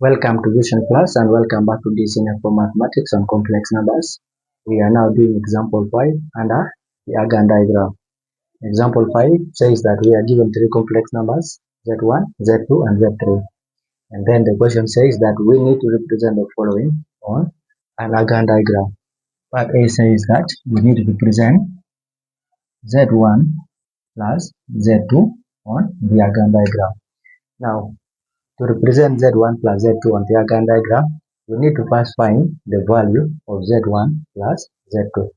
Welcome to Vision Class and welcome back to this unit for mathematics on complex numbers. We are now doing example 5 under the Argand diagram. Example 5 says that we are given three complex numbers Z1, Z2 and Z3. And then the question says that we need to represent the following on an Argand diagram. Part A says that we need to represent Z1 plus Z2 on the Argand diagram. Now, to represent Z1 plus Z2 on the Argand diagram, we need to first find the value of Z1 plus Z2.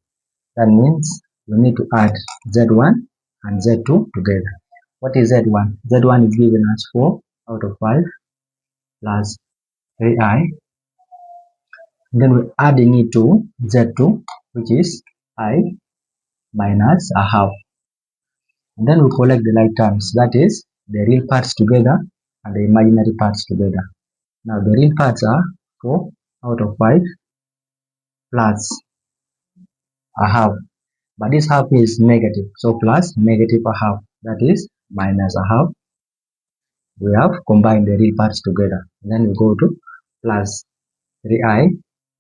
That means we need to add Z1 and Z2 together. What is Z1? Z1 is given as 4 out of 5 plus 3i. Then we're adding it to Z2, which is I minus a half. And then we collect the like terms, that is the real parts together and the imaginary parts together. Now the real parts are 4 out of 5 plus a half, but this half is negative, so plus negative a half, that is minus a half. We have combined the real parts together, then we go to plus 3i,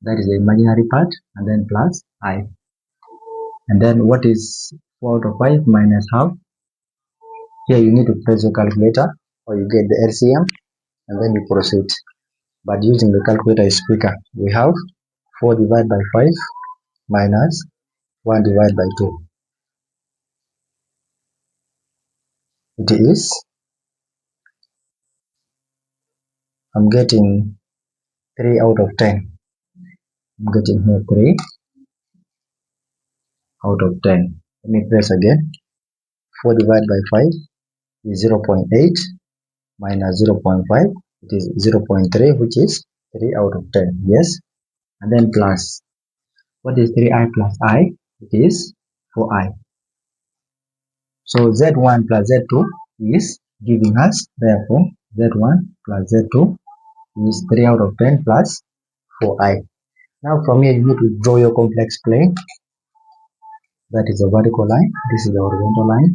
that is the imaginary part, and then plus I. And then what is 4 out of 5 minus half? Here you need to press your calculator or you get the LCM and then you proceed, but using the calculator is quicker. We have 4 divided by 5 minus 1 divided by 2. It is, I'm getting 3 out of 10. I'm getting here 3 out of 10. Let me press again. 4 divided by 5 is 0.8 minus 0.5. It is 0.3, which is 3 out of 10. Yes. And then plus. What is 3i plus I? It is 4i. So Z1 plus Z2 is giving us, therefore, Z1 plus Z2 is 3 out of 10 plus 4i. Now from here you need to draw your complex plane. That is a vertical line. This is the horizontal line.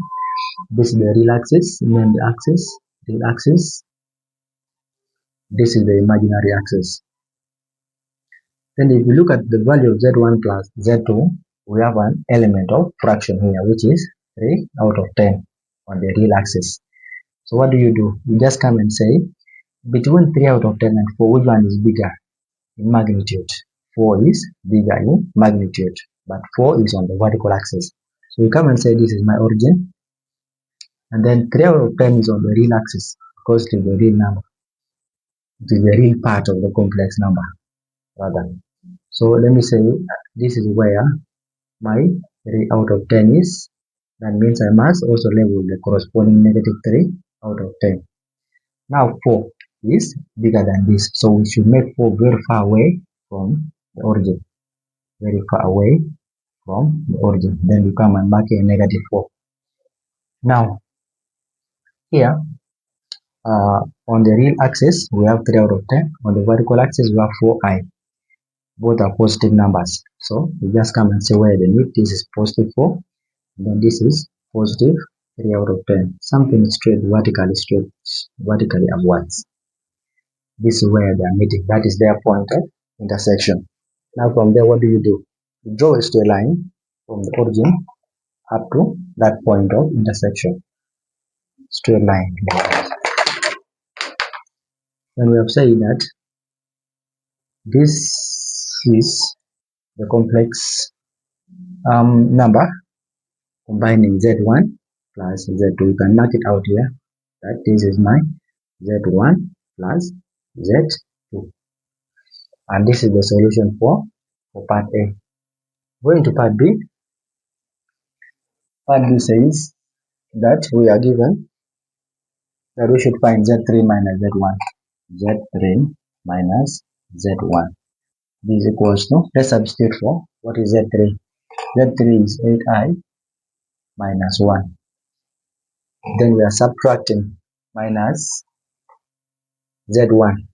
This is the real axis, and the axis, real axis. This is the imaginary axis. Then if you look at the value of Z1 plus Z2, we have an element of fraction here, which is 3 out of 10 on the real axis. So what do? You just come and say, between 3 out of 10 and 4, which one is bigger in magnitude? 4 is bigger in magnitude, but 4 is on the vertical axis. So you come and say, this is my origin. And then 3 out of 10 is on the real axis because it is the real number. It is the real part of the complex number, rather. So let me say this is where my 3 out of 10 is. That means I must also label the corresponding negative 3 out of 10. Now 4 is bigger than this, so we should make 4 very far away from the origin. Very far away from the origin. Then you come and mark a negative 4. Now here on the real axis we have 3 out of 10. On the vertical axis we have 4i. Both are positive numbers, so we just come and say where the need. This is positive 4, and then this is positive 3 out of 10. Something straight vertically upwards. This is where they are meeting. That is their point of intersection. Now from there, what do? You draw a straight line from the origin up to that point of intersection. Straight line. Then we have said that this is the complex number combining Z1 plus Z2. You can mark it out here that this is my Z1 plus Z2. And this is the solution for part A. Going to part B. Part B says that we are given that we should find Z3 minus Z1. Z3 minus Z1. This is equals to, let's substitute for what is Z3. Z3 is 8i minus 1. Then we are subtracting minus Z1.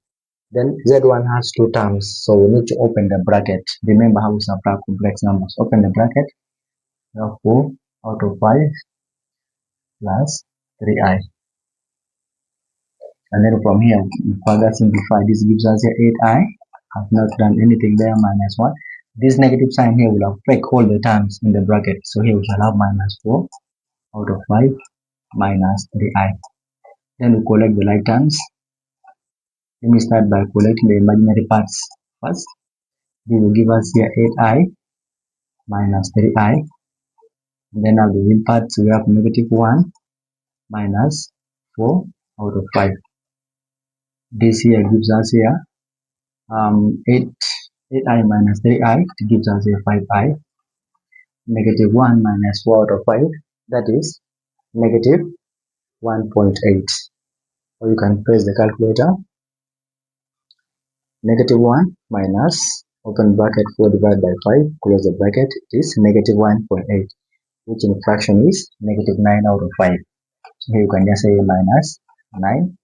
Then Z1 has 2 terms, so we need to open the bracket. Remember how we subtract complex numbers. Open the bracket. We have 4 out of 5 plus 3i. And then from here we further simplify. This gives us here 8i. I've not done anything there, minus 1. This negative sign here will affect all the terms in the bracket. So here we shall have minus 4 out of 5 minus 3i. Then we collect the like terms. Let me start by collecting the imaginary parts first. This will give us here 8i minus 3i. And then now the real parts we have negative 1 minus 4 out of 5. This here gives us here 8i minus 3i. It gives us here 5i. Negative 1 minus 4 out of 5, that is negative 1.8. Or you can press the calculator. Negative 1 minus open bracket 4 divided by 5 close the bracket is negative 1.8, which in fraction is negative 9 out of 5. So here you can just say minus 9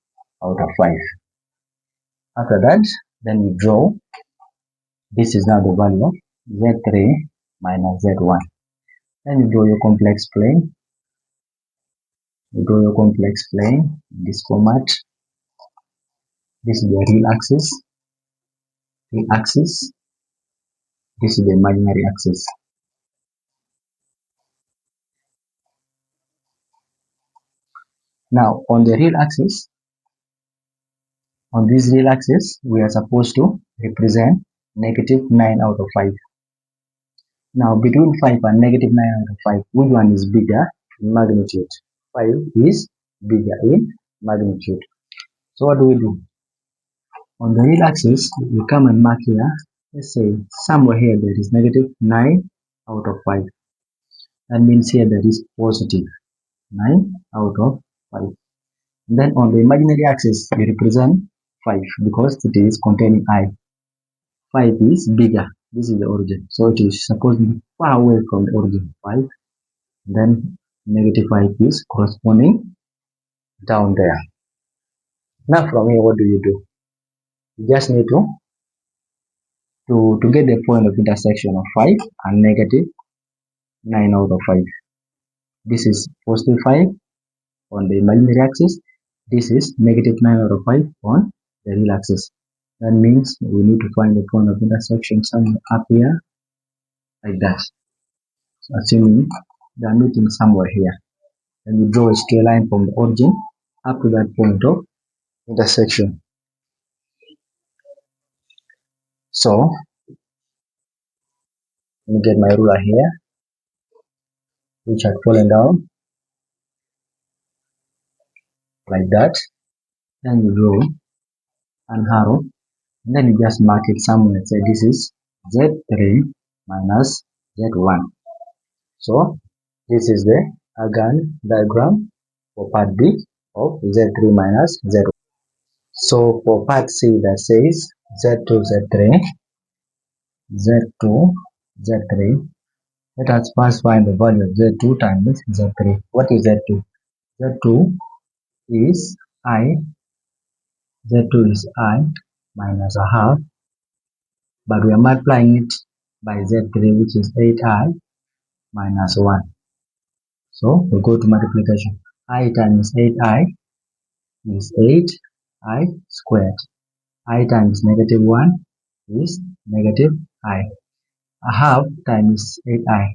out of 5. After that, then we draw. This is now the value of z3 minus z1. Then you draw your complex plane. You draw your complex plane in this format. This is the real axis. Real axis. This is the imaginary axis. Now on the real axis, on this real axis, we are supposed to represent negative 9 out of 5. Now between 5 and negative 9 out of 5, which one is bigger in magnitude? 5 is bigger in magnitude. So what do we do? On the real axis, we come and mark here. Let's say somewhere here there is negative 9 out of 5. That means here there is positive 9 out of 5. And then on the imaginary axis, we represent 5 because it is containing I. 5 is bigger. This is the origin. So it is supposed to be far away from the origin. 5. Then negative 5 is corresponding down there. Now from here, what do? You just need to get the point of intersection of 5 and negative 9 out of 5. This is positive 5 on the imaginary axis. This is negative 9 out of 5 on the real axis. That means we need to find the point of intersection somewhere up here, like that. So assuming they are meeting somewhere here, and we draw a straight line from the origin up to that point of intersection. So let me get my ruler here, which had fallen down like that. Then you draw an arrow, and then you just mark it somewhere. Say this is Z3 minus Z1. So this is the Argand diagram for part B of Z3 minus Z1. So for part C, that says Z2, Z3, Z2, Z3. Let us first find the value of Z2 times Z3. What is Z2? Z2 is I. Z2 is I minus a half, but we are multiplying it by Z3, which is 8I minus 1. So we go to multiplication. I times 8I is 8I squared. I times negative 1 is negative I. A half times 8I.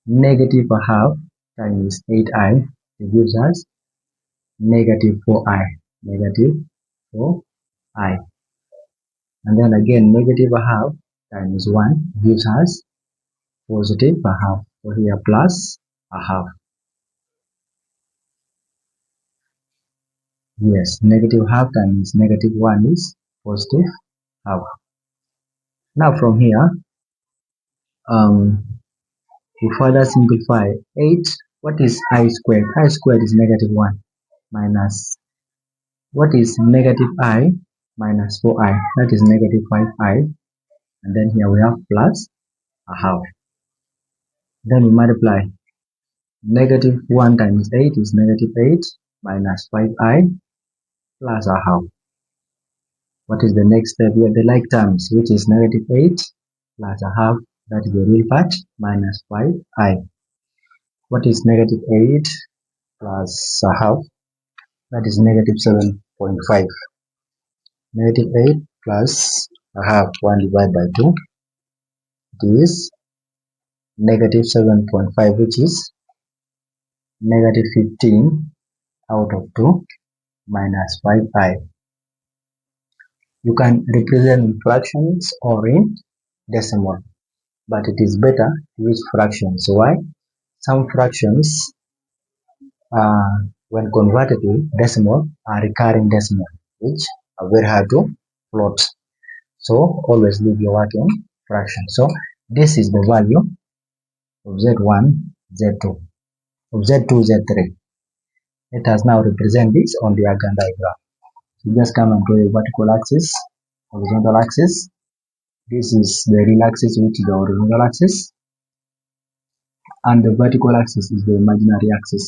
Negative a half times 8I. It gives us negative 4I. Negative 4I. And then again, negative a half times 1 gives us positive a half. So here plus a half. Yes, negative half times negative 1 is positive half. Now from here, we further simplify 8. What is I squared? I squared is negative 1 minus, what is negative I minus 4I? That is negative 5I. And then here we have plus a half. Then we multiply. Negative 1 times 8 is negative 8 minus 5I plus a half. What is the next step? We have the like terms, which is negative 8 plus a half, that is the real part, minus 5I. What is negative 8 plus a half? That is negative 7. 0.5. Negative 8 plus I have 1 divided by 2. It is negative 7.5, which is negative 15 out of 2 minus 5i. You can represent in fractions or in decimal, but it is better to use fractions. Why? Some fractions, when converted to decimal, are recurring decimal, which are very hard to plot. So always leave your work in fraction. So this is the value of z1, z2, of z2, z3. Let us now represent this on the Argand diagram. So just come and draw a vertical axis, horizontal axis. This is the real axis, which is the horizontal axis, and the vertical axis is the imaginary axis.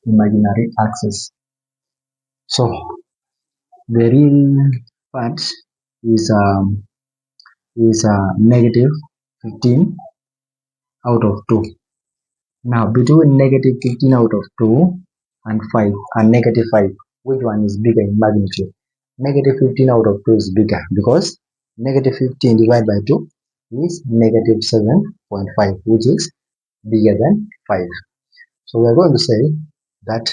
Imaginary axis. So the real part is negative 15 out of 2. Now between negative 15 out of 2 and 5 and negative 5, which one is bigger in magnitude? Negative 15 out of 2 is bigger because negative 15 divided by 2 is negative 7.5, which is bigger than 5. So we are going to say that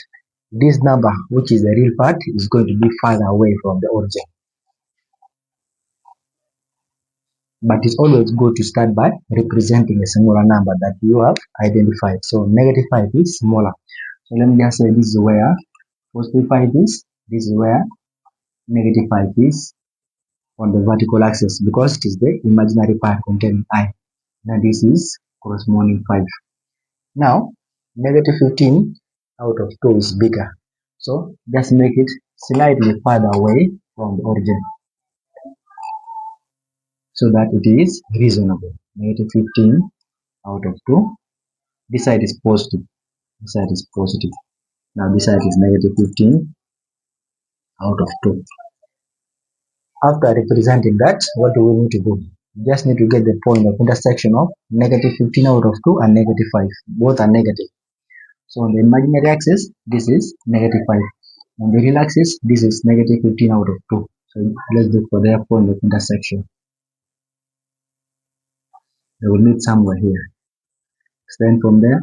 this number, which is the real part, is going to be farther away from the origin. But it's always good to start by representing a smaller number that you have identified. So negative 5 is smaller. So let me just say this is where positive 5 is. This is where negative 5 is on the vertical axis, because it is the imaginary part containing I. Now this is corresponding 5. Now negative 15 out of 2 is bigger. So just make it slightly further away from the origin, so that it is reasonable. Negative 15 out of 2. This side is positive. This side is positive. Now this side is negative 15 out of 2. After representing that, what do we need to do? We just need to get the point of intersection of negative 15 out of 2 and negative 5. Both are negative. So on the imaginary axis, this is negative 5. On the real axis, this is negative 15 out of 2. So let's look for their point of intersection. They will meet somewhere here. Extend from there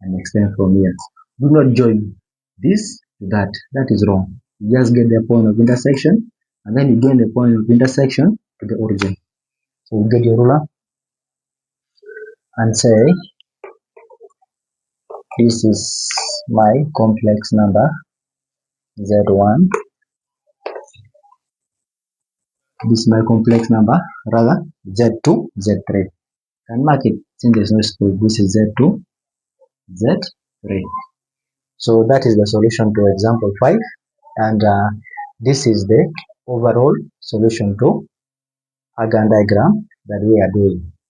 and extend from here. Do not join this to that. That is wrong. You just get the point of intersection, and then you gain the point of intersection to the origin. So you get your ruler and say, this is my complex number z1. This is my complex number, rather z2, z3. And mark it since there's no space. This is z2, z3. So that is the solution to example 5, and this is the overall solution to Argand diagram that we are doing.